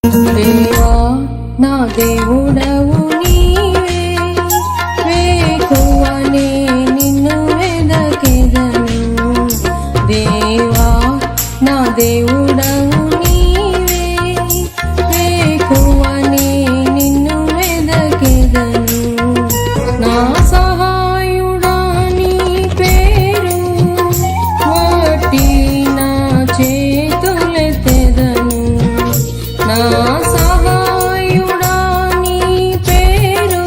దేవా నా దేవుడవు నీవే, వేకువనే నిన్ను వెదకెదను. దేవా నా దేవుడవు నీవే, వేకువనే నిన్ను వెదకెదను. నా సహాయుడా నీ పేరు వట్టి నా చేతులెత్తెదను. నా సహాయుడా నీ పేరు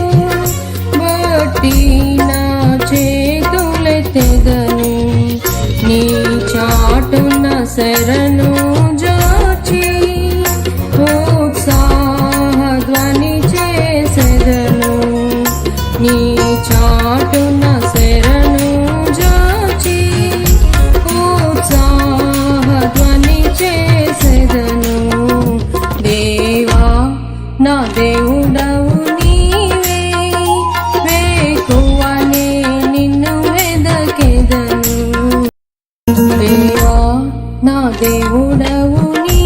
బట్టి నా చేతులెత్తెదను. నీ చాటున శరణు జోచి ఉత్సాహధ్వని చేసెదను. నీ చాటున శరణు జోచి ఉత్సాహధ్వని చేసెదను. దేవా నా దేవుడవు నీవే, వేకువనే నిన్ను వెదకెదను. దేవా నా దేవుడవు నీవే,